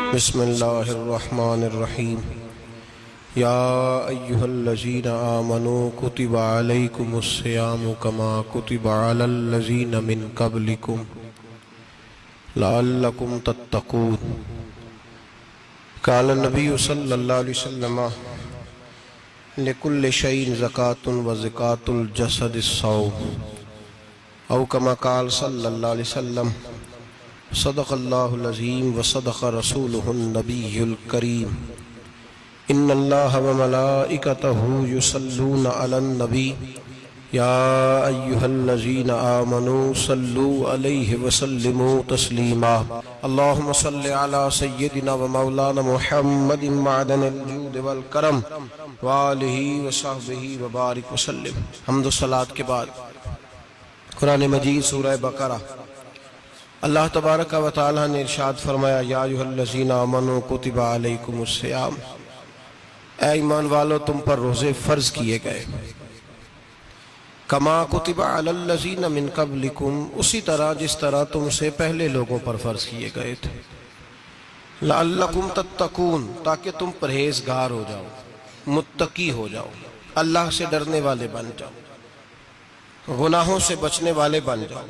بسم اللہ الرحمن الرحیم یا ایہا الذین آمنوا کتب علیکم الصیام کما کتب علی الذین من قبلکم لعلکم تتقون۔ قال النبی صلی اللہ علیہ وسلم لکل شیء زکاۃ وزکاۃ الجسد الصوم، او کما قال صلی اللہ علیہ وسلم صدق اللہ العظیم وصدق رسولہ النبی الکریم۔ ان اللہ وملائکتہ یصلون علی النبی یا ایہا الذین آمنوا صلوا علیہ وسلموا تسلیما۔ اللہم صل علی سیدنا ومولانا محمد معدن الجود والکرم وآلہ وصحبہ وبارک وسلم۔ حمد و صلاۃ کے بعد قرآن مجید سورہ بقرہ، اللہ تبارک و تعالیٰ نے ارشاد فرمایا یا ایھا الذین آمنوا کتب علیکم الصیام، اے ایمان والو تم پر روزے فرض کیے گئے، کما کتب علی الذین من قبلکم، اسی طرح جس طرح تم سے پہلے لوگوں پر فرض کیے گئے تھے، لعلکم تتقون، تاکہ تم پرہیزگار ہو جاؤ، متقی ہو جاؤ، اللہ سے ڈرنے والے بن جاؤ، گناہوں سے بچنے والے بن جاؤ،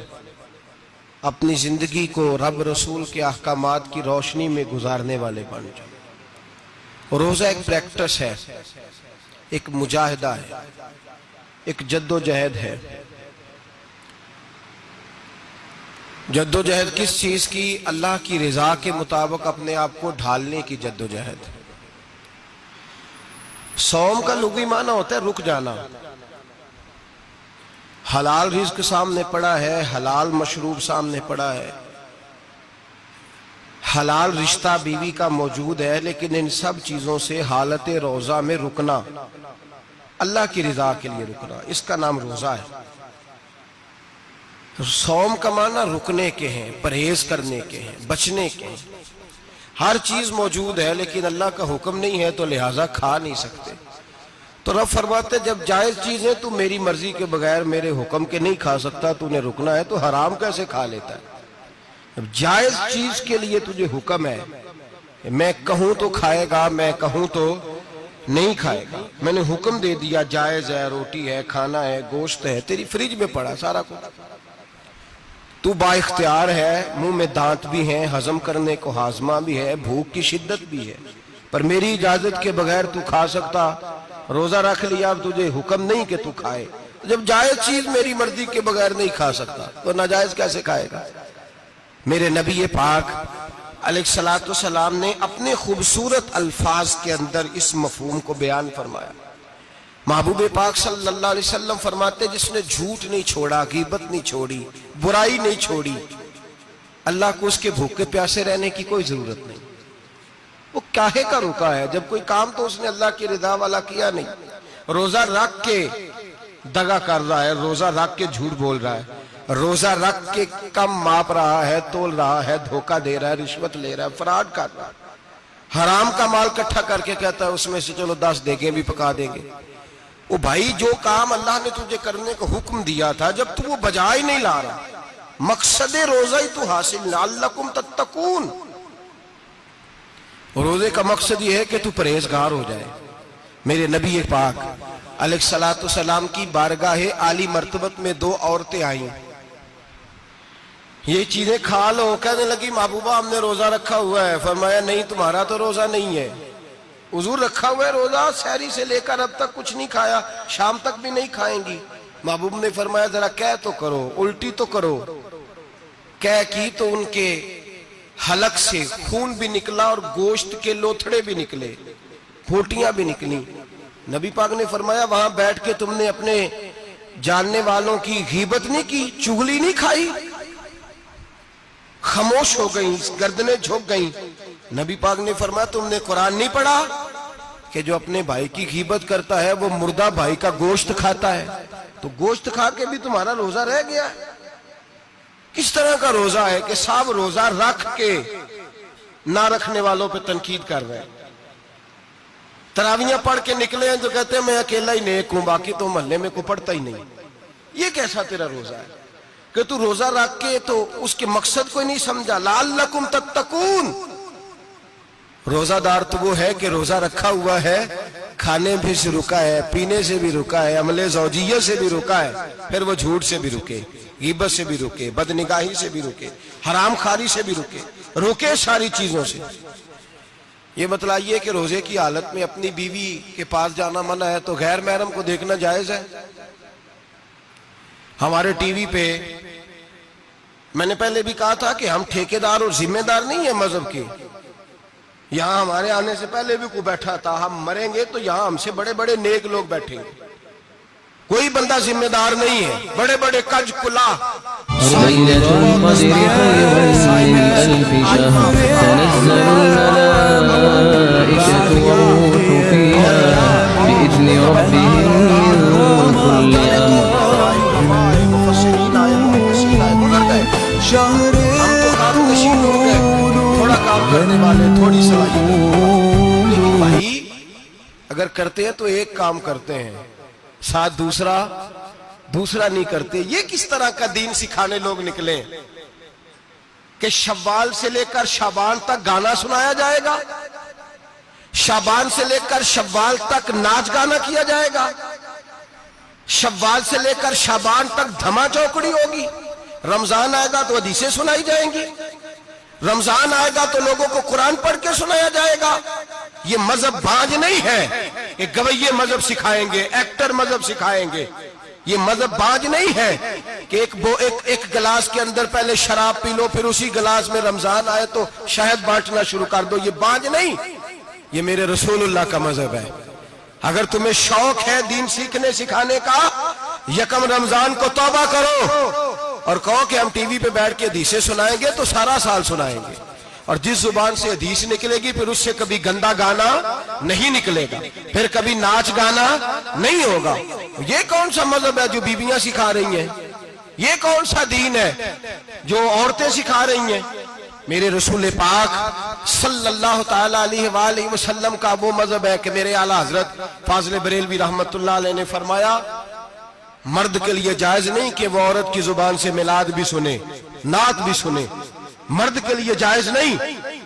اپنی زندگی کو رب رسول کے احکامات کی روشنی میں گزارنے والے بن جاؤ۔ روزہ ایک پریکٹس ہے، ایک مجاہدہ ہے، ایک جد و جہد ہے۔ جد و جہد کس چیز کی؟ اللہ کی رضا کے مطابق اپنے آپ کو ڈھالنے کی جد و جہد۔ صوم کا لغوی معنی ہوتا ہے رک جانا۔ حلال رزق سامنے پڑا ہے، حلال مشروب سامنے پڑا ہے، حلال رشتہ بیوی کا موجود ہے، لیکن ان سب چیزوں سے حالت روزہ میں رکنا، اللہ کی رضا کے لیے رکنا، اس کا نام روزہ ہے۔ صوم کا معنی رکنے کے ہیں، پرہیز کرنے کے ہیں، بچنے کے ہیں۔ ہر چیز موجود ہے لیکن اللہ کا حکم نہیں ہے تو لہٰذا کھا نہیں سکتے۔ تو رب فرماتے جب جائز چیزیں تو میری مرضی کے بغیر میرے حکم کے نہیں کھا سکتا، تو نے رکنا ہے تو حرام کیسے کھا لیتا ہے؟ اب جائز چیز کے لیے تجھے حکم ہے، میں کہوں تو کھائے گا، میں کہوں تو نہیں کھائے گا۔ میں نے حکم دے دیا جائز ہے، روٹی ہے، کھانا ہے، گوشت ہے، تیری فریج میں پڑا سارا کچھ، تو با اختیار ہے، منہ میں دانت بھی ہیں، ہضم کرنے کو ہاضمہ بھی ہے، بھوک کی شدت بھی ہے، پر میری اجازت کے بغیر تو کھا سکتا۔ روزہ رکھ لیا، اب تجھے حکم نہیں کہ تو کھائے۔ جب جائز چیز میری مرضی کے بغیر نہیں کھا سکتا تو ناجائز کیسے کھائے گا؟ میرے نبی پاک علیہ السلام نے اپنے خوبصورت الفاظ کے اندر اس مفہوم کو بیان فرمایا۔ محبوب پاک صلی اللہ علیہ وسلم فرماتے جس نے جھوٹ نہیں چھوڑا، غیبت نہیں چھوڑی، برائی نہیں چھوڑی، اللہ کو اس کے بھوکے پیاسے رہنے کی کوئی ضرورت نہیں۔ وہ کاہے کا رکا ہے؟ جب کوئی کام تو اس نے اللہ کی رضا والا کیا نہیں۔ روزہ رکھ کے دغا کر رہا ہے، روزہ رکھ کے جھوٹ بول رہا ہے، روزہ رکھ کے کم ماپ رہا ہے، تول رہا ہے، دھوکہ دے رہا ہے، رشوت لے رہا ہے، فراڈ کر رہا ہے، حرام کا مال اکٹھا کر کے کہتا ہے اس میں سے چلو 10 دیگیں بھی پکا دیں گے۔ وہ بھائی جو کام اللہ نے تجھے کرنے کا حکم دیا تھا، جب تو وہ بجا ہی نہیں لا رہا، مقصد روزہ ہی تو حاصل، لعلکم تتقون۔ روزے کا مقصد یہ ہے کہ تو پرہیزگار ہو جائے۔ میرے نبی پاک علیہ السلام کی بارگاہ عالی مرتبت میں 2 عورتیں آئیں، یہ چیزیں کھا لو، کہنے لگی محبوبہ ہم نے روزہ رکھا ہوا ہے۔ فرمایا نہیں، تمہارا تو روزہ نہیں ہے، حضور رکھا ہوا ہے روزہ، سحری سے لے کر اب تک کچھ نہیں کھایا، شام تک بھی نہیں کھائیں گی۔ محبوب نے فرمایا ذرا کہہ تو کرو، الٹی تو کرو۔ کہہ کی تو ان کے حلق سے خون بھی نکلا اور گوشت کے لوتھڑے بھی نکلے، پھوٹیاں بھی نکلی۔ نبی پاک نے فرمایا وہاں بیٹھ کے تم نے اپنے جاننے والوں کی غیبت نہیں کی، چغلی نہیں کھائی؟ خاموش ہو گئیں، گردنیں جھک گئیں۔ نبی پاک نے فرمایا تم نے قرآن نہیں پڑھا کہ جو اپنے بھائی کی غیبت کرتا ہے وہ مردہ بھائی کا گوشت کھاتا ہے؟ تو گوشت کھا کے بھی تمہارا روزہ رہ گیا ہے۔ کس طرح کا روزہ ہے کہ صاحب روزہ رکھ کے نہ رکھنے والوں پہ تنقید کر رہے ہیں۔ تراویحاں پڑھ کے نکلے ہیں تو کہتے ہیں میں اکیلا ہی نیک ہوں، باقی تو محلے میں کوئی پڑھتا ہی نہیں۔ یہ کیسا تیرا روزہ ہے کہ تو روزہ رکھ کے تو اس کے مقصد کو نہیں سمجھا؟ لعلکم تتقون، روزہ دار تو وہ ہے کہ روزہ رکھا ہوا ہے، کھانے بھی سے رکا ہے، پینے سے بھی رکا ہے، عمل زوجیہ سے بھی رکا ہے، پھر وہ جھوٹ سے بھی رکے، غیبت سے بھی رکے، بدنگاہی سے بھی رکے، حرام خواری سے بھی رکے ساری چیزوں سے۔ یہ بتلائیے کہ روزے کی حالت میں اپنی بیوی کے پاس جانا منع ہے تو غیر محرم کو دیکھنا جائز ہے؟ ہمارے ٹی وی پہ میں نے پہلے بھی کہا تھا کہ ہم ٹھیکیدار اور ذمہ دار نہیں ہیں مذہب کے۔ یہاں ہمارے آنے سے پہلے بھی کوئی بیٹھا تھا، ہم مریں گے تو یہاں ہم سے بڑے بڑے نیک لوگ بیٹھیں گے، کوئی بندہ ذمہ دار نہیں ہے، بڑے بڑے کج کلا۔ ليلة القدر خير من ألف شهر تنزل الملائكة والروح فيها بإذن ربهم من كل أمر۔ تھوڑا کام کرنے والے تھوڑی صلاحیت، لیکن بھائی اگر کرتے ہیں تو ایک کام کرتے ہیں ساتھ دوسرا نہیں کرتے۔ یہ کس طرح کا دین سکھانے لوگ نکلے کہ شوال سے لے کر شعبان تک گانا سنایا جائے گا، شعبان سے لے کر شوال تک ناچ گانا کیا جائے گا، شوال سے لے کر شعبان تک دھما چوکڑی ہوگی، رمضان آئے گا تو حدیثیں سنائی جائیں گی، رمضان آئے گا تو لوگوں کو قرآن پڑھ کے سنایا جائے گا۔ یہ مذہب بانج نہیں ہے کہ گویے مذہب سکھائیں گے، ایکٹر مذہب سکھائیں گے۔ یہ مذہب بانج نہیں ہے کہ ایک گلاس کے اندر پہلے شراب پی لو پھر اسی گلاس میں رمضان آئے تو شہد بانٹنا شروع کر دو۔ یہ بانج نہیں، یہ میرے رسول اللہ کا مذہب ہے۔ اگر تمہیں شوق ہے دین سیکھنے سکھانے کا، یکم رمضان کو توبہ کرو اور کہو کہ ہم ٹی وی پہ بیٹھ کے حدیثیں سنائیں گے تو سارا سال سنائیں گے، اور جس زبان سے حدیث نکلے گی پھر اس سے کبھی گندا گانا نہیں نکلے گا، پھر کبھی ناچ گانا نہیں ہوگا۔ یہ کون سا مذہب ہے جو بیویاں سکھا رہی ہیں؟ یہ کون سا دین ہے جو عورتیں سکھا رہی ہیں؟ میرے رسول پاک صلی اللہ تعالیٰ علیہ وآلہ وسلم کا وہ مذہب ہے کہ میرے اعلیٰ حضرت فاضل بریلوی رحمت اللہ علیہ نے فرمایا مرد کے لیے جائز نہیں کہ وہ عورت کی زبان سے میلاد بھی سنے، نعت بھی سنے، مرد کے لیے جائز نہیں،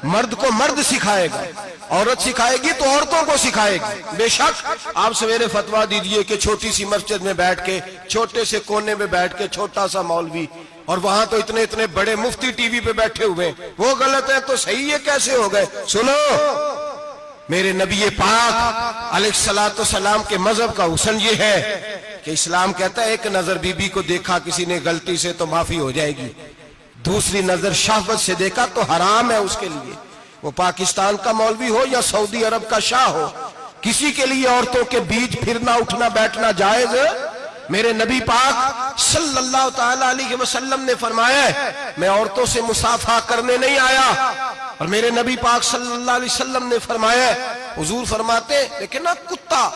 مرد کو مرد سکھائے گا، عورت سکھائے گی تو عورتوں کو سکھائے گی۔ بے شک آپ سویرے فتویٰ دیجئے کہ چھوٹی سی مسجد میں بیٹھ کے، چھوٹے سے کونے میں بیٹھ کے چھوٹا سا مولوی، اور وہاں تو اتنے بڑے مفتی ٹی وی پہ بیٹھے ہوئے، وہ غلط ہے تو صحیح یہ کیسے ہو گئے؟ سنو، میرے نبی پاک علیہ السلام کے مذہب کا حسن یہ ہے کہ اسلام کہتا ہے ایک نظر بی بی کو دیکھا کسی نے غلطی سے تو معافی ہو جائے گی، دوسری نظر شہوت سے دیکھا تو حرام ہے اس کے لیے، وہ پاکستان کا مولوی ہو یا سعودی عرب کا شاہ ہو، کسی کے لیے عورتوں کے بیچ پھرنا اٹھنا بیٹھنا جائز ہے؟ میرے نبی پاک صلی اللہ تعالیٰ علیہ وسلم نے فرمایا ہے میں عورتوں سے مصافحہ کرنے نہیں آیا، اور میرے نبی پاک صلی اللہ علیہ وسلم نے فرمایا ہے، حضور فرماتے لیکن نا کتا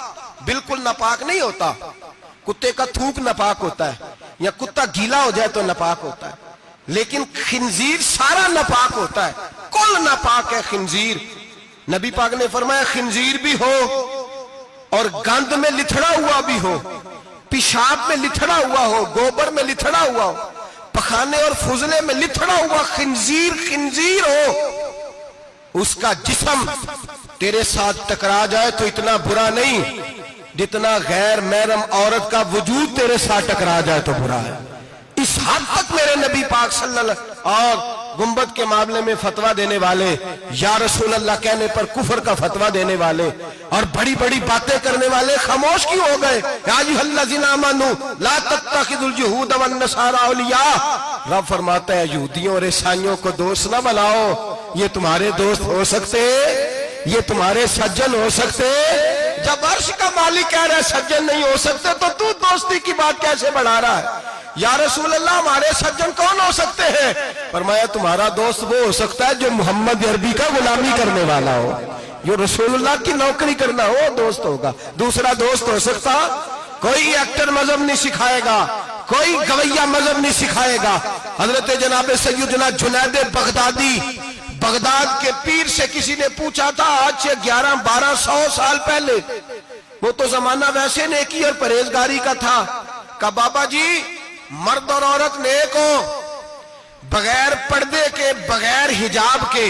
بالکل ناپاک نہیں ہوتا، کتے کا تھوک ناپاک ہوتا ہے یا کتا گیلا ہو جائے تو ناپاک ہوتا ہے، لیکن خنزیر سارا ناپاک ہوتا ہے، کل ناپاک ہے خنزیر۔ نبی پاک نے فرمایا خنزیر بھی ہو اور گند میں لتھڑا ہوا بھی ہو، پیشاب میں لتھڑا ہوا ہو، گوبر میں لتھڑا ہوا ہو، پخانے اور فضلے میں لتھڑا ہوا خنزیر ہو، اس کا جسم تیرے ساتھ ٹکرا جائے تو اتنا برا نہیں جتنا غیر محرم عورت کا وجود تیرے ساتھ ٹکرا جائے تو برا ہے۔ اس حد تک میرے نبی پاک صلی اللہ علیہ وسلم اور گنبد کے معاملے میں فتویٰ دینے والے، یا رسول اللہ کہنے پر کفر کا فتویٰ دینے والے اور بڑی بڑی باتیں کرنے والے خاموش کیوں ہو گئے؟ یا ایھا الذین آمنوا لا تتخذوا اليہود والنصارى اولیاء، رب فرماتا ہے یہودیوں اور عیسائیوں کو دوست نہ بناؤ، یہ تمہارے دوست ہو سکتے، یہ تمہارے سجن ہو سکتے؟ جب عرش کا مالک کہہ رہا ہے سجن نہیں ہو سکتے تو دوستی کی بات کیسے بڑھا رہا ہے؟ یا رسول اللہ ہمارے سجن کون ہو سکتے ہیں؟ فرمایا تمہارا دوست وہ ہو سکتا ہے جو محمد عربی کا غلامی کرنے والا ہو، جو رسول اللہ کی نوکری کرنا ہو دوست ہوگا، دوسرا دوست ہو سکتا؟ کوئی ایکٹر مذہب نہیں سکھائے گا، کوئی گویہ مذہب نہیں سکھائے گا۔ حضرت جناب سیدنا جنید بغدادی، بغداد کے پیر سے کسی نے پوچھا تھا آج سے 1100-1200 سال پہلے، وہ تو زمانہ ویسے نیکی اور پرہیزگاری کا تھا، کہا بابا جی مرد اور عورت نیک ہو، بغیر پردے کے، بغیر حجاب کے،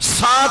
7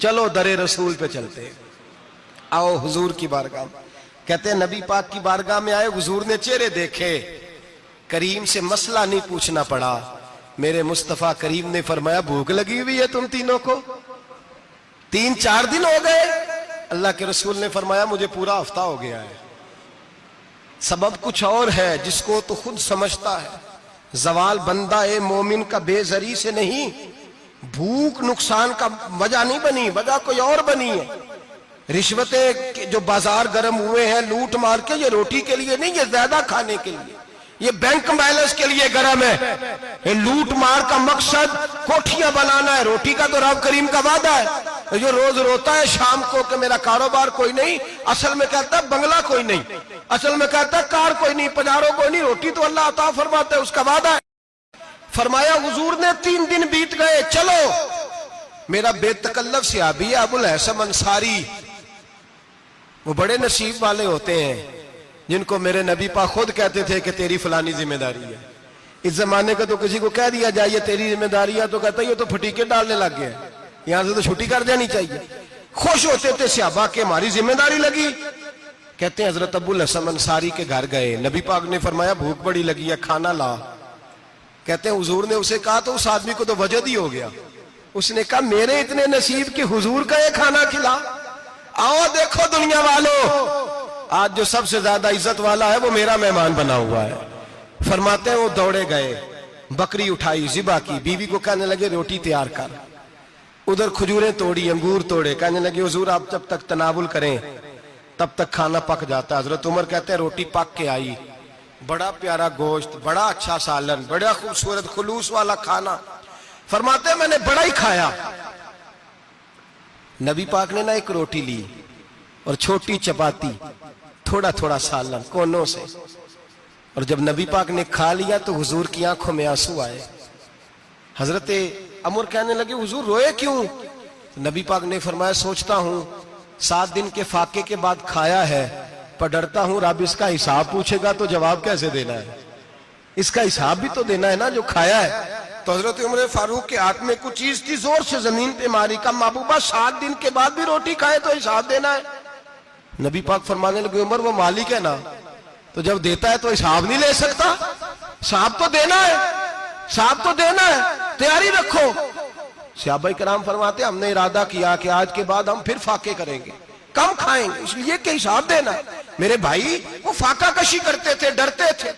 چلو در رسول پہ چلتے ہیں، آؤ حضور کی بارگاہ میں۔ کہتے ہیں نبی پاک کی بارگاہ میں آئے، حضور نے چہرے دیکھے، کریم سے مسئلہ نہیں پوچھنا پڑا۔ میرے مصطفیٰ کریم نے فرمایا بھوک لگی ہوئی ہے تم تینوں کو؟ 3-4 دن ہو گئے؟ اللہ کے رسول نے فرمایا مجھے پورا ہفتہ ہو گیا ہے۔ سبب کچھ اور ہے جس کو تو خود سمجھتا ہے۔ زوال بندہ مومن کا بے زری سے نہیں، بھوک نقصان کا وجہ نہیں بنی، وجہ کوئی اور بنی ہے۔ رشوتیں جو بازار گرم ہوئے ہیں لوٹ مار کے، یہ روٹی کے لیے نہیں، یہ زیادہ کھانے کے لیے، یہ بینک بیلنس کے لیے گرم ہے۔ یہ لوٹ مار کا مقصد کوٹھیاں بنانا ہے، روٹی کا تو رب کریم کا وعدہ ہے۔ جو روز روتا ہے شام کو کہ میرا کاروبار کوئی نہیں، اصل میں کہتا ہے بنگلہ کوئی نہیں، اصل میں کہتا ہے کار کوئی نہیں، پجارو کوئی نہیں، روٹی تو اللہ عطا فرماتا ہے، اس کا وعدہ ہے۔ فرمایا حضور نے 3 دن بیت گئے، چلو۔ میرا بے تکلف صحابی ہے ابو الحسن انصاری، وہ بڑے نصیب والے ہوتے ہیں جن کو میرے نبی پاک خود کہتے تھے کہ تیری فلانی ذمہ داری ہے۔ اس زمانے کا تو کسی کو کہہ دیا جائے یہ تیری ذمہ داری ہے تو کہتا ہے یہ تو پھٹیکے ڈالنے لگ گیا، یہاں سے تو چھٹی کر جانی چاہیے۔ خوش ہوتے تھے صحابہ کہ ہماری ذمہ داری لگی۔ کہتے ہیں حضرت ابو الحسن انصاری کے گھر گئے، نبی پاک نے فرمایا بھوک بڑی لگی ہے، کھانا لا۔ کہتے ہیں حضور نے اسے کہا تو اس آدمی کو تو وجد ہی ہو گیا، اس نے کہا میرے اتنے نصیب کہ حضور کا یہ کھانا کھلا۔ آؤ دیکھو دنیا والو، آج جو سب سے زیادہ عزت والا ہے وہ میرا مہمان بنا ہوا ہے۔ فرماتے ہیں وہ دوڑے گئے، بکری اٹھائی، ذبح کی، بیوی کو کہنے لگے روٹی تیار کر، ادھر کھجوریں توڑی، انگور توڑے، کہنے لگے حضور آپ جب تک تناول کریں تب تک کھانا پک جاتا ہے۔ حضرت عمر کہتے ہیں روٹی پک کے آئی، بڑا پیارا گوشت، بڑا اچھا سالن، بڑا خوبصورت خلوص والا کھانا۔ فرماتے ہیں میں نے بڑا ہی کھایا۔ نبی پاک نے نہ ایک روٹی لی اور چھوٹی چپاتی، تھوڑا تھوڑا سالن کونوں سے، اور جب نبی پاک نے کھا لیا تو حضور کی آنکھوں میں آنسو آئے۔ حضرت عمر کہنے لگے حضور روئے کیوں؟ نبی پاک نے فرمایا سوچتا ہوں 7 دن کے فاقے کے بعد کھایا ہے، پر ڈرتا ہوں رب اس کا حساب پوچھے گا تو جواب کیسے دینا ہے، اس کا حساب بھی تو دینا ہے نا جو کھایا ہے۔ تو حضرت عمر فاروق کے ہاتھ میں کچھ چیز تھی، زور سے زمین پہ ماری، کہا محبوبہ 7 دن کے بعد بھی روٹی کھائے تو حساب دینا ہے۔ نبی پاک فرمانے لگے عمر وہ مالک ہے نا، تو جب دیتا ہے تو حساب نہیں لے سکتا، حساب تو دینا ہے، حساب تو دینا ہے، تیاری رکھو۔ صحابہ کرام فرماتے ہم نے ارادہ کیا کہ آج کے بعد ہم پھر فاقے کریں گے، کم کھائیں گے، اس لیے کہ حساب دینا ہے۔ میرے بھائی وہ فاقہ کشی کرتے تھے، ڈرتے تھے۔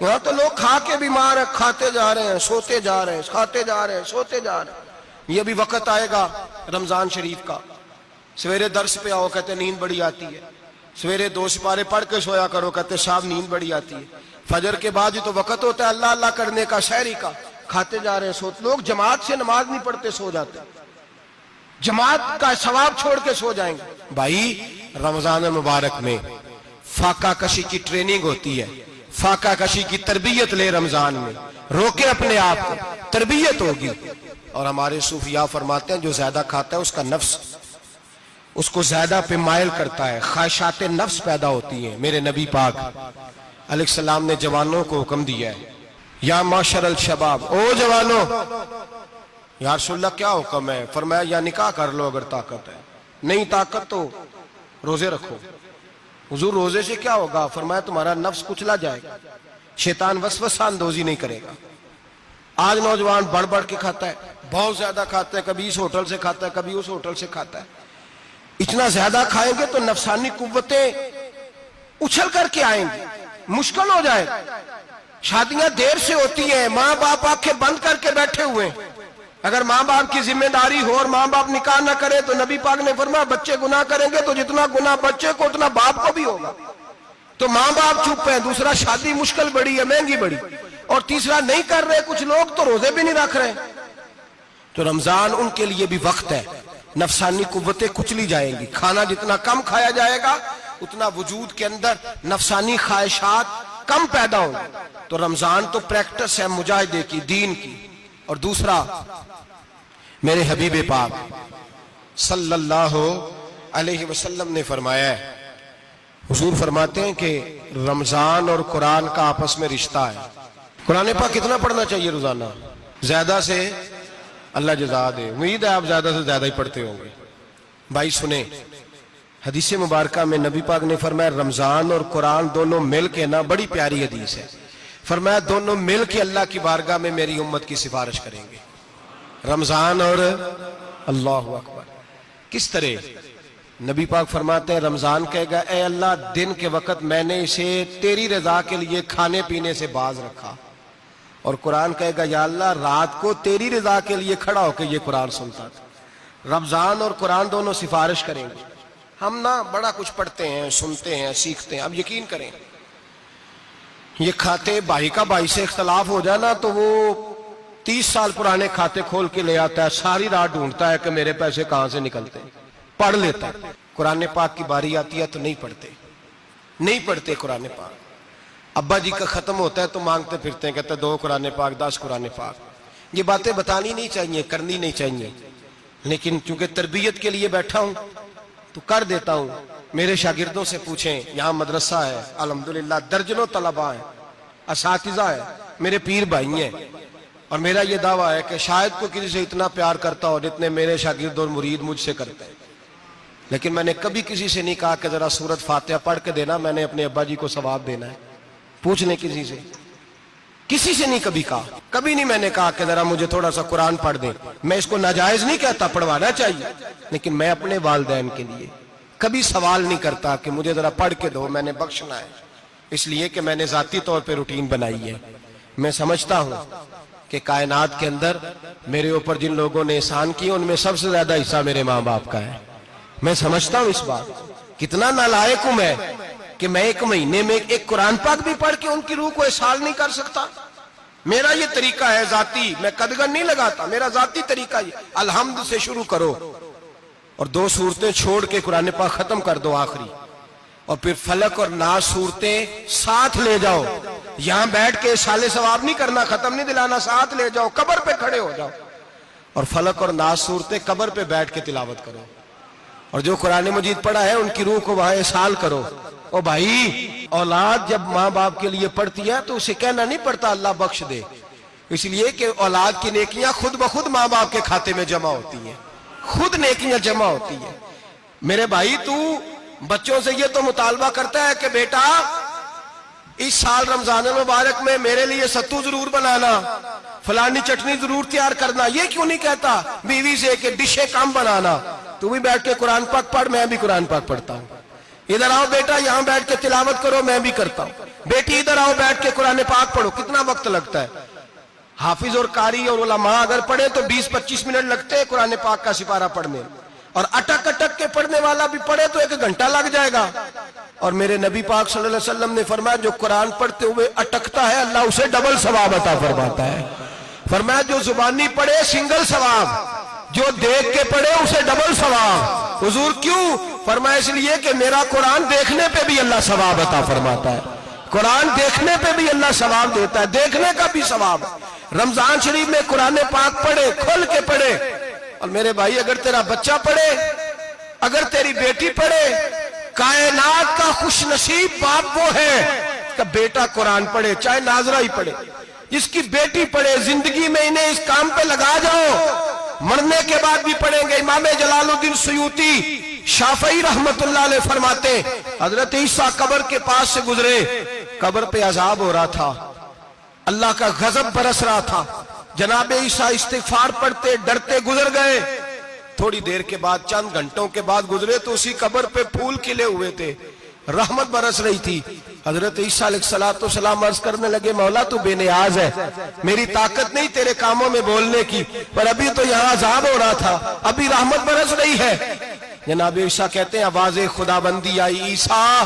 یہاں تو لوگ کھا کے بیمار ہیں، کھاتے جا رہے ہیں، سوتے جا رہے ہیں، کھاتے جا رہے ہیں، سوتے جا رہے ہیں۔ یہ بھی وقت آئے گا رمضان شریف کا، سویرے درس پہ آؤ کہتے نیند بڑی آتی ہے، سویرے 2 سپارے پڑھ کے سویا کرو کہتے صاحب نیند بڑی آتی ہے، فجر کے بعد ہی تو وقت ہوتا ہے اللہ اللہ کرنے کا، سحری کا، کھاتے جا رہے ہیں، سوتے۔ لوگ جماعت سے نماز نہیں پڑھتے، سو جاتے، جماعت کا ثواب چھوڑ کے سو جائیں گے۔ بھائی رمضان مبارک میں فاقہ کشی کی ٹریننگ ہوتی ہے، فاقہ کشی کی تربیت لے، رمضان میں روکے اپنے آپ کو، تربیت ہوگی۔ اور ہمارے صوفیاء فرماتے ہیں جو زیادہ کھاتا ہے اس کا نفس اس کو زیادہ پہ مائل کرتا ہے، خواہشات نفس پیدا ہوتی ہیں۔ میرے نبی پاک علیہ السلام نے جوانوں کو حکم دیا ہے یا معاشر الشباب، او جوانوں، یا رسول اللہ کیا حکم ہے؟ فرمایا یا نکاح کر لو اگر طاقت ہے، نہیں طاقت تو روزے رکھو۔ حضور روزے سے کیا ہوگا؟ فرمایا تمہارا نفس کچلا جائے گا، شیطان وسوسہ اندوزی نہیں کرے گا۔ آج نوجوان بڑھ بڑھ کے کھاتا ہے، بہت زیادہ کھاتا ہے، کبھی اس ہوٹل سے کھاتا ہے، کبھی اس ہوٹل سے کھاتا ہے۔ اتنا زیادہ کھائیں گے تو نفسانی قوتیں اچھل کر کے آئیں گی، مشکل ہو جائے۔ شادیاں دیر سے ہوتی ہیں، ماں باپ آنکھیں بند کر کے بیٹھے ہوئے ہیں۔ اگر ماں باپ کی ذمہ داری ہو اور ماں باپ نکاح نہ کرے تو نبی پاک نے فرمایا بچے گناہ کریں گے تو جتنا گناہ بچے کو اتنا باپ کو بھی ہوگا۔ تو ماں باپ چپ ہیں، دوسرا شادی مشکل بڑی ہے، مہنگی بڑی، اور تیسرا نہیں کر رہے کچھ لوگ تو روزے بھی نہیں رکھ رہے۔ تو رمضان ان کے لیے بھی وقت ہے، نفسانی قوتیں کچلی جائیں گی، کھانا جتنا کم کھایا جائے گا اتنا وجود کے اندر نفسانی خواہشات کم پیدا ہوں۔ تو رمضان تو پریکٹس ہے مجاہدے کی، دین کی۔ اور دوسرا میرے حبیب پاک صلی اللہ علیہ وسلم نے فرمایا ہے، حضور فرماتے ہیں کہ رمضان اور قرآن کا آپس میں رشتہ ہے۔ قرآن پاک کتنا پڑھنا چاہیے روزانہ؟ زیادہ سے اللہ جزا دے، امید ہے آپ زیادہ سے زیادہ ہی پڑھتے ہوں گے۔ بھائی سنیں، حدیث مبارکہ میں نبی پاک نے فرمایا رمضان اور قرآن دونوں مل کے نا، بڑی پیاری حدیث ہے، فرمایا دونوں مل کے اللہ کی بارگاہ میں میری امت کی سفارش کریں گے، رمضان اور اللہ اکبر۔ کس طرح؟ نبی پاک فرماتے ہیں رمضان کہے گا اے اللہ دن کے وقت میں نے اسے تیری رضا کے لیے کھانے پینے سے باز رکھا، اور قرآن کہے گا یا اللہ رات کو تیری رضا کے لیے کھڑا ہو کے یہ قرآن سنتا تھا۔ رمضان اور قرآن دونوں سفارش کریں گے۔ ہم نا بڑا کچھ پڑھتے ہیں، سنتے ہیں، سیکھتے ہیں، اب یقین کریں یہ کھاتے بھائی کا بھائی سے اختلاف ہو جائے نا تو وہ 30 سال پرانے کھاتے کھول کے لے آتا ہے، ساری رات ڈھونڈتا ہے کہ میرے پیسے کہاں سے نکلتے ہیں، پڑھ لیتا ہے۔ قرآن پاک کی باری آتی ہے تو نہیں پڑھتے قرآن پاک۔ ابا جی کا ختم ہوتا ہے تو مانگتے پھرتے ہیں، کہتے ہیں 2 قرآن پاک 10 قرآن پاک۔ یہ باتیں بتانی نہیں چاہیے، کرنی نہیں چاہیے، لیکن چونکہ تربیت کے لیے بیٹھا ہوں تو کر دیتا ہوں۔ میرے شاگردوں سے پوچھیں، یہاں مدرسہ ہے الحمدللہ، درجنوں طلباء ہیں، اساتذہ ہیں، میرے پیر بھائی ہیں، اور میرا یہ دعویٰ ہے کہ شاید کوئی کسی سے اتنا پیار کرتا ہو جتنے میرے شاگرد اور مرید مجھ سے کرتے ہیں، لیکن میں نے کبھی کسی سے نہیں کہا کہ ذرا سورت فاتحہ پڑھ کے دینا، میں نے اپنے ابا جی کو ثواب دینا ہے۔ پوچھ لیں کسی سے نہیں کبھی کہا، کبھی نہیں میں نے کہا کہ ذرا مجھے تھوڑا سا قرآن پڑھ دیں۔ میں اس کو ناجائز نہیں کہتا، پڑھوانا چاہیے، لیکن میں اپنے والدین کے لیے کبھی سوال نہیں کرتا کہ مجھے ذرا پڑھ کے دو، میں نے بخشنا ہے، اس لیے کہ میں نے ذاتی طور پہ روٹین بنائی ہے۔ میں سمجھتا ہوں کہ کائنات کے اندر میرے اوپر جن لوگوں نے احسان کیے ان میں سب سے زیادہ حصہ میرے ماں باپ کا ہے۔ میں سمجھتا ہوں اس بات، کتنا نالائق ہوں میں کہ میں 1 مہینے میں ایک قرآن پاک بھی پڑھ کے ان کی روح کو احسال نہیں کر سکتا۔ میرا یہ طریقہ ہے ذاتی، میں قدغن نہیں لگاتا، میرا ذاتی طریقہ یہ، الحمد سے شروع کرو اور 2 سورتیں چھوڑ کے قرآن پاک ختم کر دو آخری، اور پھر فلق اور ناس صورتیں ساتھ لے جاؤ۔ یہاں بیٹھ کے سال ثواب نہیں کرنا، ختم نہیں دلانا، ساتھ لے جاؤ، قبر پہ کھڑے ہو جاؤ اور فلق اور ناس صورتیں قبر پہ بیٹھ کے تلاوت کرو، اور جو قرآن مجید پڑھا ہے ان کی روح کو وہاں احسال کرو۔ او بھائی، اولاد جب ماں باپ کے لیے پڑھتی ہے تو اسے کہنا نہیں پڑتا اللہ بخش دے، اس لیے کہ اولاد کی نیکیاں خود بخود ماں باپ کے کھاتے میں جمع ہوتی ہیں، خود نیکیاں جمع ہوتی ہیں۔ میرے بھائی تو بچوں سے یہ تو مطالبہ کرتا ہے کہ بیٹا اس سال رمضان المبارک میں میرے لیے ستو ضرور بنانا، فلانی چٹنی ضرور تیار کرنا، یہ کیوں نہیں کہتا بیوی سے کہ ڈشیں کم بنانا، تو بھی بیٹھ کے قرآن پاک پڑھ، میں بھی قرآن پاک پڑھتا ہوں، ادھر آؤ بیٹا یہاں بیٹھ کے تلاوت کرو، میں بھی کرتا ہوں، بیٹی ادھر آؤ بیٹھ کے قرآن پاک پڑھو۔ کتنا وقت لگتا ہے؟ حافظ اور قاری اور علماء اگر پڑھے تو 20-25 منٹ لگتے ہیں قرآن پاک کا سپارہ پڑھنے، اور اٹک اٹک کے پڑھنے والا بھی پڑھے تو 1 گھنٹہ لگ جائے گا۔ اور میرے نبی پاک صلی اللہ علیہ وسلم نے فرمایا جو قرآن پڑھتے ہوئے اٹکتا ہے اللہ اسے ڈبل ثواب عطا فرماتا ہے۔ فرمایا جو زبانی پڑھے سنگل ثواب، جو دیکھ کے پڑھے اسے ڈبل ثواب۔ حضور کیوں؟ فرمایا اس لیے کہ میرا قرآن دیکھنے پہ بھی اللہ ثواب عطا فرماتا ہے، قرآن دیکھنے پہ بھی اللہ ثواب دیتا ہے، دیکھنے کا بھی ثواب۔ رمضان شریف میں قرآن پاک پڑھے، کھول کے پڑھے، اور میرے بھائی اگر تیرا بچہ پڑھے، اگر تیری بیٹی پڑھے، کائنات کا خوش نصیب باپ وہ ہے کہ بیٹا قرآن پڑھے، چاہے ناظرہ ہی پڑھے، جس کی بیٹی پڑھے۔ زندگی میں انہیں اس کام پہ لگا جاؤ، مرنے کے بعد بھی پڑھیں گے۔ امام جلال الدین سیوطی شافعی رحمت اللہ علیہ فرماتے ہیں حضرت عیسیٰ قبر کے پاس سے گزرے، قبر پہ عذاب ہو رہا تھا، اللہ کا غضب برس رہا تھا، جناب عیسیٰ استغفار پڑھتے ڈرتے گزر گئے۔ تھوڑی دیر کے بعد، چند گھنٹوں کے بعد گزرے تو اسی قبر پہ پھول کھلے ہوئے تھے، رحمت برس رہی تھی۔ حضرت عیسیٰ علیہ السلام عرض کرنے لگے مولا تو بے نیاز ہے، میری طاقت نہیں تیرے کاموں میں بولنے کی، پر ابھی تو یہاں عذاب ہو رہا تھا، ابھی رحمت برس رہی ہے۔ جناب عیسیٰ کہتے ہیں آواز خدا بندی آئی، عیسیٰ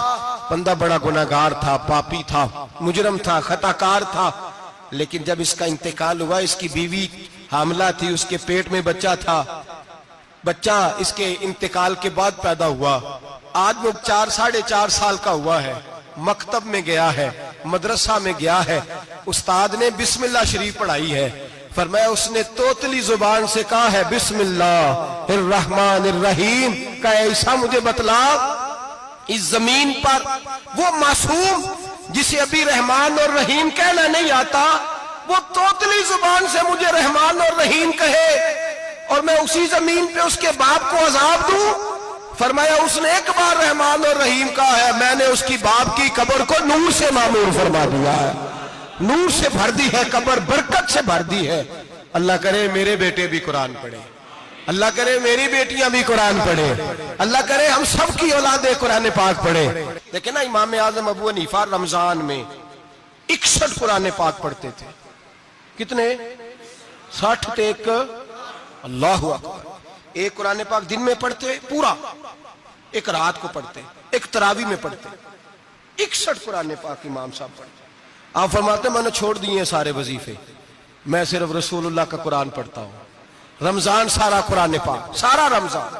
بندہ بڑا گناہگار تھا، پاپی تھا، مجرم تھا، خطاکار تھا، لیکن جب اس کا انتقال ہوا، اس کی بیوی حاملہ تھی، اس کے پیٹ میں بچہ تھا، بچہ اس کے انتقال کے بعد پیدا ہوا، آج وہ 4-4.5 سال کا ہوا ہے، مکتب میں گیا ہے، مدرسہ میں گیا ہے، استاد نے بسم اللہ شریف پڑھائی ہے، فرمایا اس نے توتلی زبان سے کہا ہے بسم اللہ الرحمن الرحیم، کہ عیسیٰ مجھے بتلا اس زمین پر وہ معصوم جسے ابھی رحمان اور رحیم کہنا نہیں آتا، وہ توتلی زبان سے مجھے رحمان اور رحیم کہے، اور میں اسی زمین پہ اس کے باپ کو عذاب دوں؟ فرمایا اس نے ایک بار رحمان اور رحیم کہا ہے، میں نے اس کی باپ کی قبر کو نور سے معمور فرما دیا ہے، نور سے بھر دی ہے قبر، برکت سے بھر دی ہے۔ اللہ کرے میرے بیٹے بھی قرآن پڑھیں، اللہ کرے میری بیٹیاں بھی قرآن پڑھیں، اللہ کرے ہم سب کی اولادیں قرآن پاک پڑھیں۔ لیکن نا امام اعظم ابو حنیفہ رمضان میں 61 قرآن پاک پڑھتے تھے۔ کتنے؟ 60 تک، اللہ اکبر۔ ایک قرآن پاک دن میں پڑھتے پورا، ایک رات کو پڑھتے، ایک تراویح میں پڑھتے، 61 قرآن پاک امام صاحب پڑھتے۔ آپ فرماتے میں نے چھوڑ دیے ہیں سارے وظیفے، میں صرف رسول اللہ کا قرآن پڑھتا ہوں۔ رمضان سارا قرآن پاک، سارا رمضان۔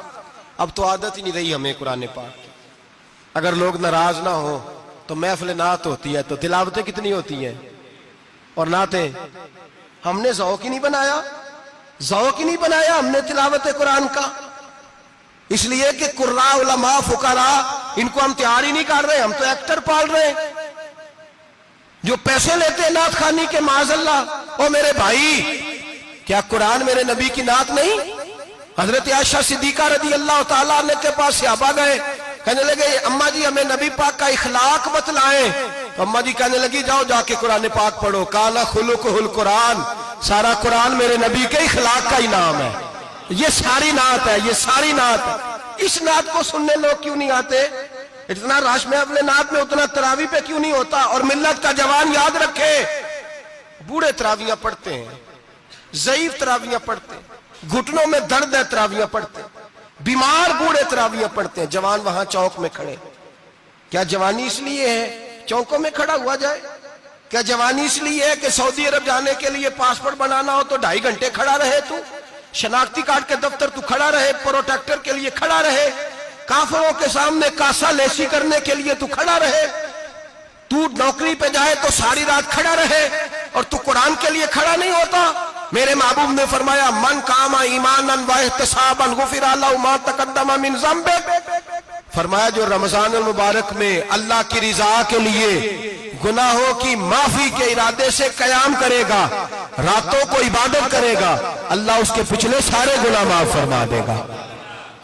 اب تو عادت ہی نہیں رہی ہمیں قرآن پاک کی۔ اگر لوگ ناراض نہ ہو تو محفل نعت ہوتی ہے تو تلاوتیں کتنی ہوتی ہیں، اور نعتیں ہم نے ذوق ہی نہیں بنایا، ذوق ہی نہیں بنایا ہم نے تلاوت قرآن کا، اس لیے کہ قراء علماء فقراء ان کو ہم تیار ہی نہیں کر رہے، ہم تو ایکٹر پال رہے ہیں جو پیسے لیتے ہیں نعت خوانی کے، معاذ اللہ۔ او میرے بھائی، کیا قرآن میرے نبی کی نعت نہیں؟ حضرت عائشہ صدیقہ رضی اللہ تعالیٰ عنہ کے پاس صحابہ گئے، کہنے لگے اماں جی ہمیں نبی پاک کا اخلاق بتلائیں، تو اماں جی کہنے لگی جاؤ جا کے قرآن پاک پڑھو، کالا خلقہ القرآن، سارا قرآن میرے نبی کے اخلاق کا انعام ہے، یہ ساری نعت ہے، یہ ساری نعت ہے۔ اس نعت کو سننے لوگ کیوں نہیں آتے؟ اتنا رش میں اپنے نعت میں اتنا تراویح پہ کیوں نہیں ہوتا؟ اور ملت کا جوان یاد رکھے، بوڑھے تراویحاں پڑھتے ہیں، ضعیف تراویحاں پڑھتے ہیں، گھٹنوں میں درد ہے تراویحاں پڑھتے ہیں، بیمار بوڑھے تراویحاں پڑھتے ہیں، جوان وہاں چوک میں کھڑے۔ کیا جوانی اس لیے ہے چوکوں میں کھڑا ہوا جائے؟ کیا جوانی اس لیے ہے کہ سعودی عرب جانے کے لیے پاسپورٹ بنانا ہو تو 2.5 گھنٹے کھڑا رہے تو؟ شناختی کارڈ کے دفتر تو کھڑا رہے، پروٹیکٹر کے لیے کھڑا رہے، کافروں کے سامنے کاسا لیسی کرنے کے لیے تو کھڑا رہے، تو نوکری پہ جائے تو ساری رات کھڑا رہے، اور تو قرآن کے لیے کھڑا نہیں ہوتا؟ میرے محبوب نے فرمایا من قام ایمانا و احتسابا غفر له ما تقدم من ذنبه، فرمایا جو رمضان المبارک میں اللہ کی رضا کے لیے گناہوں کی معافی کے ارادے سے قیام کرے گا، راتوں کو عبادت کرے گا، اللہ اس کے پچھلے سارے گناہ معاف فرما دے گا۔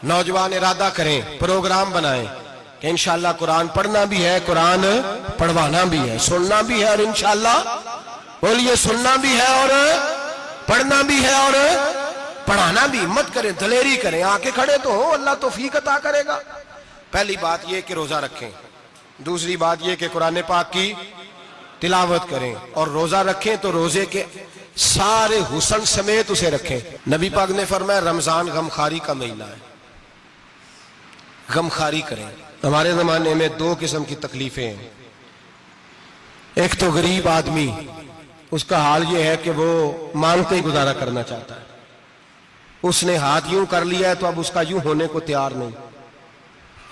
نوجوان ارادہ کریں، پروگرام بنائیں کہ انشاءاللہ قرآن پڑھنا بھی ہے، قرآن پڑھوانا بھی ہے، سننا بھی ہے، اور انشاءاللہ بولیے سننا بھی ہے اور پڑھنا بھی ہے اور پڑھانا بھی۔ ہمت کریں، دلیری کریں، آکے کھڑے تو ہو، اللہ توفیق عطا کرے گا۔ پہلی بات یہ کہ روزہ رکھیں، دوسری بات یہ کہ قرآن پاک کی تلاوت کریں، اور روزہ رکھیں تو روزے کے سارے حسن سمیت اسے رکھیں۔ نبی پاک نے فرمایا رمضان غمخاری کا مہینہ ہے، غمخاری کریں۔ ہمارے زمانے میں 2 قسم کی تکلیفیں ہیں، ایک تو غریب آدمی، اس کا حال یہ ہے کہ وہ مانگتے ہی گزارا کرنا چاہتا ہے، اس نے ہاتھ یوں کر لیا ہے تو اب اس کا یوں ہونے کو تیار نہیں۔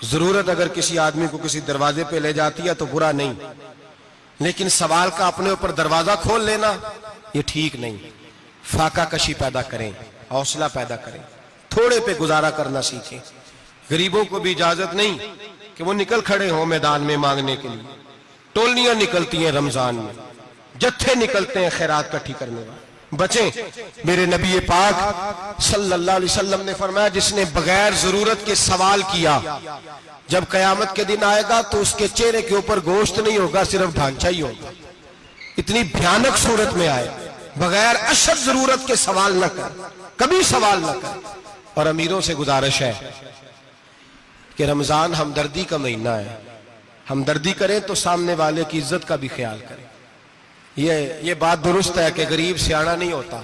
ضرورت اگر کسی آدمی کو کسی دروازے پہ لے جاتی ہے تو برا نہیں، لیکن سوال کا اپنے اوپر دروازہ کھول لینا یہ ٹھیک نہیں۔ فاقہ کشی پیدا کریں، حوصلہ پیدا کریں، تھوڑے پہ گزارا کرنا سیکھیں۔ غریبوں کو بھی اجازت نہیں کہ وہ نکل کھڑے ہوں میدان میں مانگنے کے لیے، ٹولیاں نکلتی ہیں رمضان میں، جتھے نکلتے ہیں خیرات کٹھی کرنے والے، بچیں۔ میرے نبی پاک صلی اللہ علیہ وسلم نے فرمایا جس نے بغیر ضرورت کے سوال کیا، جب قیامت کے دن آئے گا تو اس کے چہرے کے اوپر گوشت نہیں ہوگا، صرف ڈھانچہ ہی ہوگا۔ اتنی بھیانک صورت میں آئے، بغیر اشد ضرورت کے سوال نہ کر، کبھی سوال نہ کر۔ اور امیروں سے گزارش ہے کہ رمضان ہمدردی کا مہینہ ہے، ہمدردی کریں تو سامنے والے کی عزت کا بھی خیال کریں۔ یہ بات درست ہے کہ غریب سیاڑا نہیں ہوتا،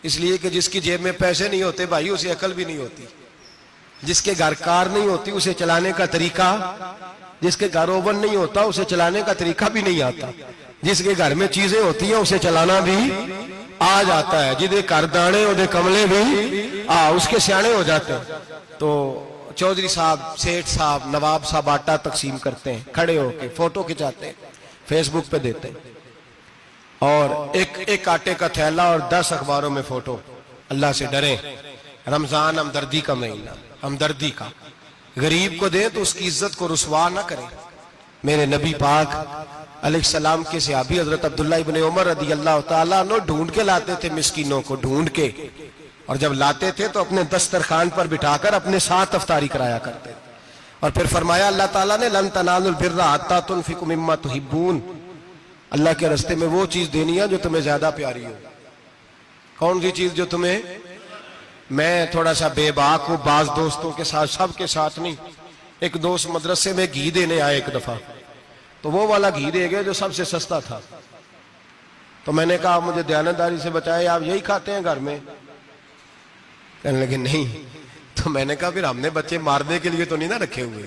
اس لیے کہ جس کی جیب میں پیسے نہیں ہوتے بھائی اسے عقل بھی نہیں ہوتی، جس کے گھر کار نہیں ہوتی اسے چلانے کا طریقہ، جس کے گھر اوون نہیں ہوتا اسے چلانے کا طریقہ بھی نہیں آتا، جس کے گھر میں چیزیں ہوتی ہیں اسے چلانا بھی آ جاتا ہے، جدے گھر دانے اودے کملے بھی اس کے سیانے ہو جاتے ہیں۔ تو چودھری صاحب، سیٹھ صاحب، نواب صاحب آٹا تقسیم کرتے ہیں، کھڑے ہو کے فوٹو کھچاتے ہیں، فیس بک پہ دیتے ہیں، اور ایک آٹے کا تھیلا اور 10 اخباروں میں فوٹو۔ اللہ سے ڈریں، رمضان ہمدردی کا مہینہ، ہمدردی کا۔ غریب کو دیں تو اس کی عزت کو رسوا نہ کریں۔ میرے نبی پاک علیہ السلام کے صحابی حضرت عبداللہ ابن عمر رضی اللہ تعالیٰ عنہ ڈھونڈ کے لاتے تھے مسکینوں کو، ڈھونڈ کے اور جب لاتے تھے تو اپنے دسترخوان پر بٹھا کر اپنے ساتھ افطاری کرایا کرتے تھے. اور پھر فرمایا اللہ تعالیٰ نے لن تنالوا البر حتی تنفقوا مما تحبون، اللہ کے راستے میں وہ چیز دینی ہے جو تمہیں زیادہ پیاری ہو. کون سی چیز جو تمہیں؟ میں تھوڑا سا بے باک ہوں، بعض دوستوں کے ساتھ، سب کے ساتھ نہیں. ایک دوست مدرسے میں گھی دینے آئے ایک دفعہ، تو وہ والا گھی دے گئے جو سب سے سستا تھا. تو میں نے کہا مجھے دیانتداری سے بچائے، آپ یہی کھاتے ہیں گھر میں؟ کہنے لگے نہیں. تو میں نے کہا پھر ہم نے بچے مارنے کے لیے تو نہیں نہ رکھے ہوئے،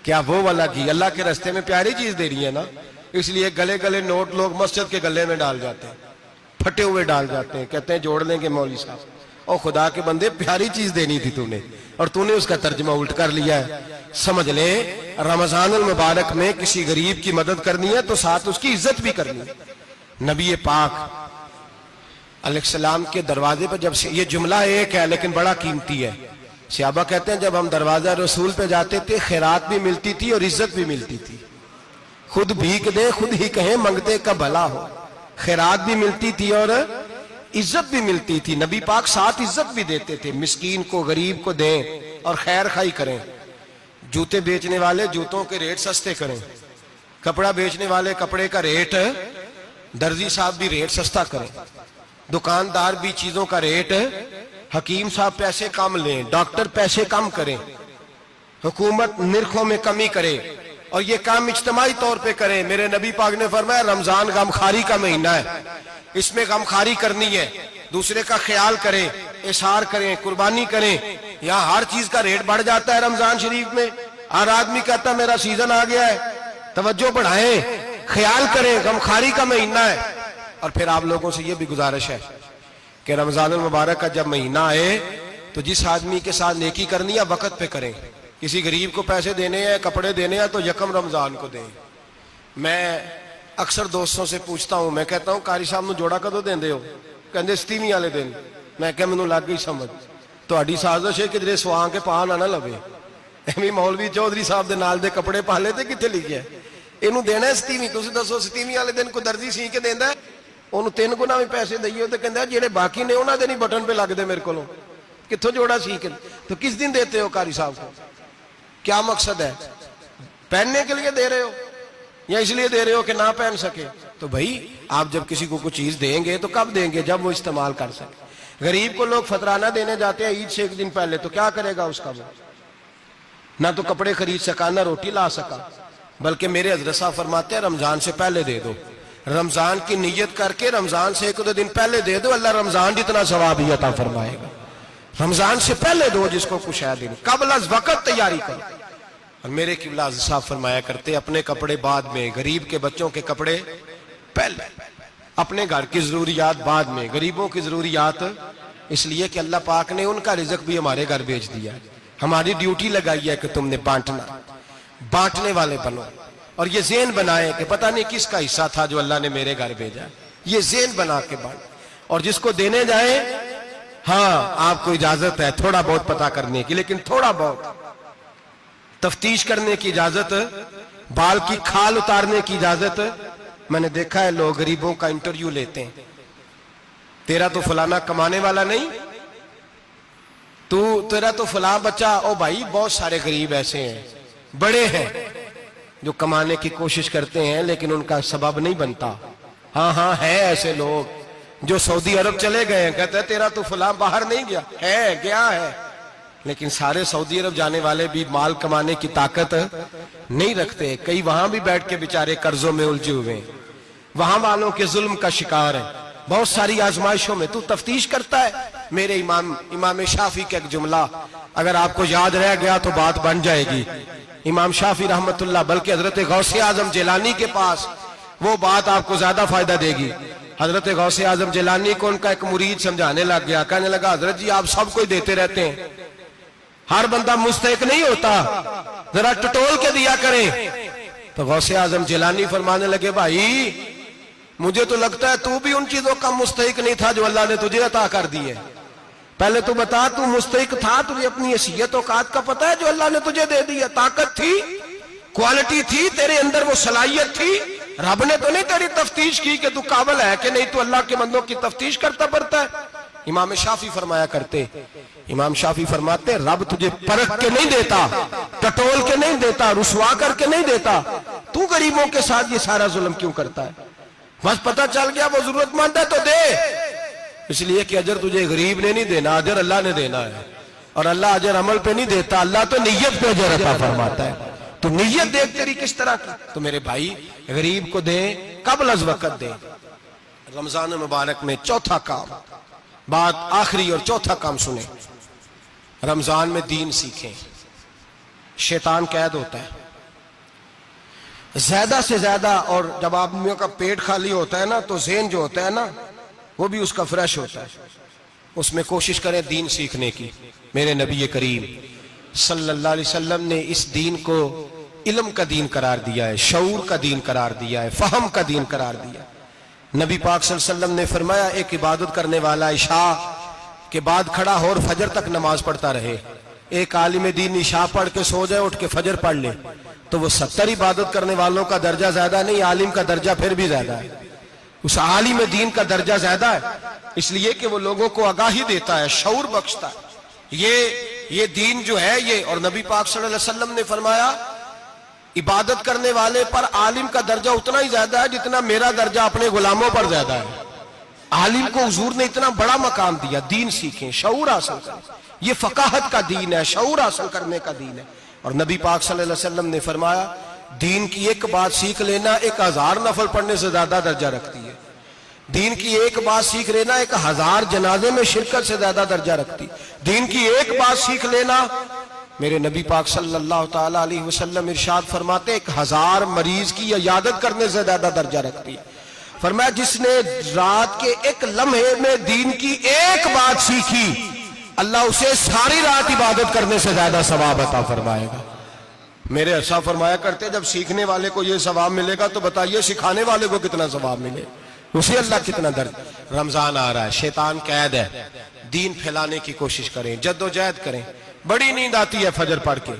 کیا وہ والا گھی اللہ کے راستے میں پیاری چیز دے رہی ہے نا. اس لیے گلے گلے نوٹ لوگ مسجد کے گلے میں ڈال جاتے ہیں، پھٹے ہوئے ڈال جاتے ہیں، کہتے ہیں جوڑ لیں گے مولوی صاحب. اور خدا کے بندے پیاری چیز دینی تھی تو نے، اور تو نے اس کا ترجمہ الٹ کر لیا ہے. سمجھ لیں رمضان المبارک میں کسی غریب کی مدد کرنی ہے تو ساتھ اس کی عزت بھی کرنی ہے. نبی پاک علیہ السلام کے دروازے پر جب یہ جملہ ایک ہے لیکن بڑا قیمتی ہے. صحابہ کہتے ہیں جب ہم دروازہ رسول پہ جاتے تھے خیرات بھی ملتی تھی اور عزت بھی ملتی تھی. خود بھیک دے خود ہی کہیں منگتے کا بھلا ہو. خیرات بھی ملتی تھی اور عزت بھی ملتی تھی. نبی پاک ساتھ عزت بھی دیتے تھے، مسکین کو غریب کو دیں اور خیر خائی کریں. جوتے بیچنے والے جوتوں کے ریٹ سستے کریں، کپڑا بیچنے والے کپڑے کا ریٹ، درزی صاحب بھی ریٹ سستا کریں، دکاندار بھی چیزوں کا ریٹ، حکیم صاحب پیسے کم لیں، ڈاکٹر پیسے کم کریں، حکومت نرخوں میں کمی کرے، اور یہ کام اجتماعی طور پہ کریں. میرے نبی پاک نے فرمایا رمضان غمخواری کا مہینہ ہے، اس میں غمخواری کرنی ہے، دوسرے کا خیال کریں، احسار کریں، قربانی کریں. یہاں ہر چیز کا ریٹ بڑھ جاتا ہے رمضان شریف میں. ہر آدمی کہتا ہے میرا سیزن آ گیا ہے، توجہ بڑھائیں، خیال کریں، غمخواری کا مہینہ ہے. اور پھر آپ لوگوں سے یہ بھی گزارش ہے کہ رمضان المبارک کا جب مہینہ آئے تو جس آدمی کے ساتھ نیکی کرنی ہے وقت پہ کریں. کسی غریب کو پیسے دینے ہیں، کپڑے دینے ہیں تو یکم رمضان کو دیں. میں اکثر دوستوں سے پوچھتا ہوں، میں کہتا ہوں قاری صاحب نو جوڑا کدو دیندے ہو؟ کہندے 27 والے دن. میں کہا مینوں لگ گئی سمجھ، تہاڈی سازش ہے کدھرے سواں کے پا نہ لوے. ایویں مولوی چودھری صاحب دے نال دے کپڑے پا لے تے کتنے لکھیا ہے اینوں دینا ہے 27. تسی دسو 27 والے دن کو درزی سی کے دیندا ہے، انہوں 3 گنا بھی پیسے دئیے تو کہندا جڑے باقی نے انہاں دے نہیں بٹن پہ لگ دے میرے کولوں، کتھوں جوڑا سی کے. تو کس دن دیتے ہو قاری صاحب کو؟ کیا مقصد ہے؟ پہننے کے لیے دے رہے ہو یا اس لیے دے رہے ہو کہ نہ پہن سکے؟ تو بھائی آپ جب کسی کو کوئی چیز دیں گے تو کب دیں گے؟ جب وہ استعمال کر سکے. غریب کو لوگ فطرانہ دینے جاتے ہیں عید سے ایک دن پہلے، تو کیا کرے گا اس کا؟ وہ نہ تو کپڑے خرید سکا نہ روٹی لا سکا. بلکہ میرے حضرت صاحب فرماتے ہیں رمضان سے پہلے دے دو، رمضان کی نیت کر کے رمضان سے 1-2 دن پہلے دے دو، اللہ رمضان جتنا ثواب ہی عطا فرمائے گا. رمضان سے پہلے دو جس کو کچھ ہے دن، قبل از وقت تیاری کرو. اور میرے قبلہ صاحب فرمایا کرتے اپنے کپڑے بعد میں، غریب کے بچوں کے کپڑے پہلے، اپنے گھر کی ضروریات بعد میں، غریبوں کی ضروریات. اس لیے کہ اللہ پاک نے ان کا رزق بھی ہمارے گھر بھیج دیا ہے. ہماری ڈیوٹی لگائی ہے کہ تم نے بانٹنا، بانٹنے والے بنو. اور یہ ذہن بنائے کہ پتہ نہیں کس کا حصہ تھا جو اللہ نے میرے گھر بھیجا. یہ ذہن بنا کے بانٹ. اور جس کو دینے جائیں، ہاں آپ کو اجازت ہے تھوڑا بہت پتہ کرنے کی، لیکن تھوڑا بہت تفتیش کرنے کی اجازت، بال کی کھال اتارنے کی اجازت. میں نے دیکھا ہے لوگ غریبوں کا انٹرویو لیتے ہیں، تیرا تو فلانا کمانے والا نہیں، تیرا تو فلاں بچہ. او بھائی بہت سارے غریب ایسے ہیں، بڑے ہیں جو کمانے کی کوشش کرتے ہیں لیکن ان کا سبب نہیں بنتا. ہاں ہے ایسے لوگ جو سعودی عرب چلے گئے ہیں، کہتے ہیں تیرا تو فلاں باہر نہیں گیا ہے، گیا ہے، لیکن سارے سعودی عرب جانے والے بھی مال کمانے کی طاقت نہیں رکھتے. کئی وہاں بھی بیٹھ کے بیچارے قرضوں میں الجھے ہوئے ہیں، وہاں والوں کے ظلم کا شکار ہیں، بہت ساری آزمائشوں میں. تو تفتیش کرتا ہے. میرے امام شافعی کا ایک جملہ اگر آپ کو یاد رہ گیا تو بات بن جائے گی. امام شافعی رحمت اللہ، بلکہ حضرت غوث اعظم جیلانی کے پاس وہ بات آپ کو زیادہ فائدہ دے گی. حضرت غوث اعظم جیلانی کو ان کا ایک مرید سمجھانے لگ گیا، کہنے لگا حضرت جی آپ سب کو ہی دیتے رہتے ہیں، ہر بندہ مستحق نہیں ہوتا، ذرا ٹٹول کے دیا کریں. تو غوث اعظم جیلانی فرمانے لگے بھائی مجھے تو لگتا ہے تو بھی ان چیزوں کا مستحق نہیں تھا جو اللہ نے تجھے عطا کر دی ہے. پہلے تو بتا تو مستحق تھا، تجھے اپنی حیثیت اوقات کا پتہ ہے جو اللہ نے تجھے دے دی ہے؟ طاقت تھی، کوالٹی تھی، تیرے اندر وہ صلاحیت تھی. رب نے تو نہیں تیری تفتیش کی کہ تو قابل ہے کہ نہیں، تو اللہ کے بندوں کی تفتیش کرتا پڑتا ہے. امام شافعی فرمایا کرتے، امام شافعی فرماتے رب تجھے پرکھ کے نہیں دیتا، ٹٹول کے نہیں دیتا، رسوا کر کے نہیں دیتا، تو غریبوں کے ساتھ یہ سارا ظلم کیوں کرتا ہے؟ بس پتہ چل گیا وہ ضرورت مند ہے تو دے، اس لیے کہ اجر تجھے غریب نے نہیں دینا، اجر اللہ نے دینا ہے، اور اللہ اجر عمل پہ نہیں دیتا، اللہ تو نیت پہ اجر عطا فرماتا ہے۔ تو نیت دیکھ تیری کس طرح کی، تو میرے بھائی غریب کو دے، قبل از وقت دے۔ رمضان مبارک میں چوتھا کام، بات آخری اور چوتھا کام سنیں، رمضان میں دین سیکھیں۔ شیطان قید ہوتا ہے زیادہ سے زیادہ، اور جب آدمیوں کا پیٹ خالی ہوتا ہے نا تو ذہن جو ہوتا ہے نا وہ بھی اس کا فریش ہوتا ہے، اس میں کوشش کریں دین سیکھنے کی۔ میرے نبی کریم صلی اللہ علیہ وسلم نے اس دین کو علم کا دین قرار دیا ہے، شعور کا دین قرار دیا ہے، فہم کا دین قرار دیا ہے۔ نبی پاک صلی اللہ علیہ وسلم نے فرمایا ایک عبادت کرنے والا عشاء کے بعد کھڑا ہو اور فجر تک نماز پڑھتا رہے، ایک عالم دین عشاء پڑھ کے سو جائے اٹھ کے فجر پڑھ لے تو وہ 70 عبادت کرنے والوں کا درجہ زیادہ نہیں، عالم کا درجہ پھر بھی زیادہ ہے، اس عالم دین کا درجہ زیادہ ہے، اس لیے کہ وہ لوگوں کو آگاہی دیتا ہے، شعور بخشتا ہے۔ یہ دین جو ہے یہ، اور نبی پاک صلی اللہ علیہ وسلم نے فرمایا عبادت کرنے والے پر عالم کا درجہ اتنا ہی زیادہ ہے جتنا میرا درجہ اپنے غلاموں پر زیادہ ہے۔ عالم کو حضور نے اتنا بڑا مقام دیا۔ دین سیکھیں، شعور حاصل کریں، یہ فقاہت کا دین ہے، شعور حاصل کرنے کا دین ہے۔ اور نبی پاک صلی اللہ علیہ وسلم نے فرمایا دین کی ایک بات سیکھ لینا 1000 نفل پڑھنے سے زیادہ درجہ رکھتی ہے، دین کی ایک بات سیکھ لینا 1000 جنازے میں شرکت سے زیادہ درجہ رکھتی، دین کی ایک بات سیکھ لینا، میرے نبی پاک صلی اللہ تعالی علیہ وسلم ارشاد فرماتے 1000 مریض کی عیادت کرنے سے زیادہ درجہ رکھتی ہے۔ فرمایا جس نے رات کے ایک لمحے میں دین کی ایک بات سیکھی اللہ اسے ساری رات عبادت کرنے سے زیادہ ثواب عطا فرمائے گا۔ میرے ارشاد فرمایا کرتے جب سیکھنے والے کو یہ ثواب ملے گا تو بتائیے سکھانے والے کو کتنا ثواب ملے، اسے اللہ کتنا درد۔ رمضان آ رہا ہے، شیطان قید ہے، دین پھیلانے کی کوشش کریں، جد و جہد کریں۔ بڑی نیند آتی ہے فجر پڑھ کے،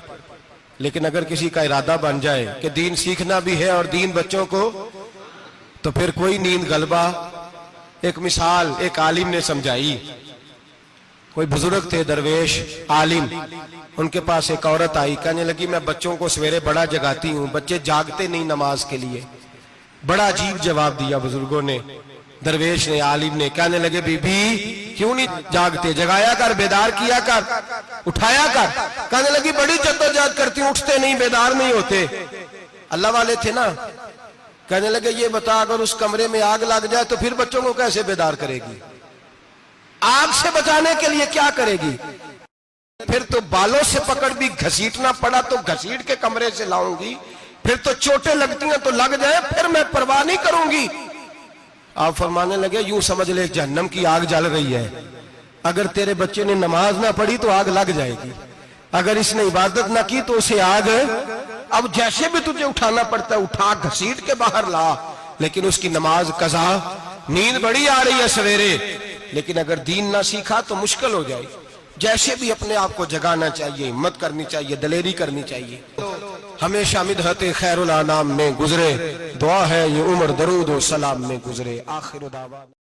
لیکن اگر کسی کا ارادہ بن جائے کہ دین سیکھنا بھی ہے اور دین بچوں کو، تو پھر کوئی نیند غلبہ۔ ایک مثال ایک عالم نے سمجھائی، کوئی بزرگ تھے درویش عالم، ان کے پاس ایک عورت آئی، کہنے لگی میں بچوں کو سویرے بڑا جگاتی ہوں، بچے جاگتے نہیں نماز کے لیے۔ بڑا عجیب جواب دیا بزرگوں نے، درویش نے، عالم نے، کہنے لگے بی بی کیوں نہیں جاگتے، جگایا کر، بیدار کیا کر، اٹھایا کر۔ کہنے لگی بڑی جدوجہد کرتی ہوں، اٹھتے نہیں، بیدار نہیں ہوتے۔ اللہ والے تھے نا۔ کہنے لگے یہ بتا اگر اس کمرے میں آگ لگ جائے تو پھر بچوں کو کیسے بیدار کرے گی، آگ سے بچانے کے لیے کیا کرے گی؟ پھر تو بالوں سے پکڑ بھی گھسیٹنا پڑا تو گھسیٹ کے کمرے سے لاؤں گی، پھر تو چوٹیں لگتی ہیں تو لگ جائیں، پھر میں پرواہ نہیں کروں گی۔ آپ فرمانے لگے یوں سمجھ لے جہنم کی آگ جل رہی ہے، اگر تیرے بچے نے نماز نہ پڑھی تو آگ لگ جائے گی، اگر اس نے عبادت نہ کی تو اسے آگ، اب جیسے بھی تجھے اٹھانا پڑتا ہے اٹھا گھسیٹ کے باہر لا، لیکن اس کی نماز قضا۔ نیند بڑی آ رہی ہے سویرے، لیکن اگر دین نہ سیکھا تو مشکل ہو جائے۔ جیسے بھی اپنے آپ کو جگانا چاہیے، ہمت کرنی چاہیے، دلیری کرنی چاہیے۔ ہمیشہ مدحت خیر الانام میں گزرے، دعا ہے یہ عمر درود و سلام میں گزرے۔ آخر دعوانا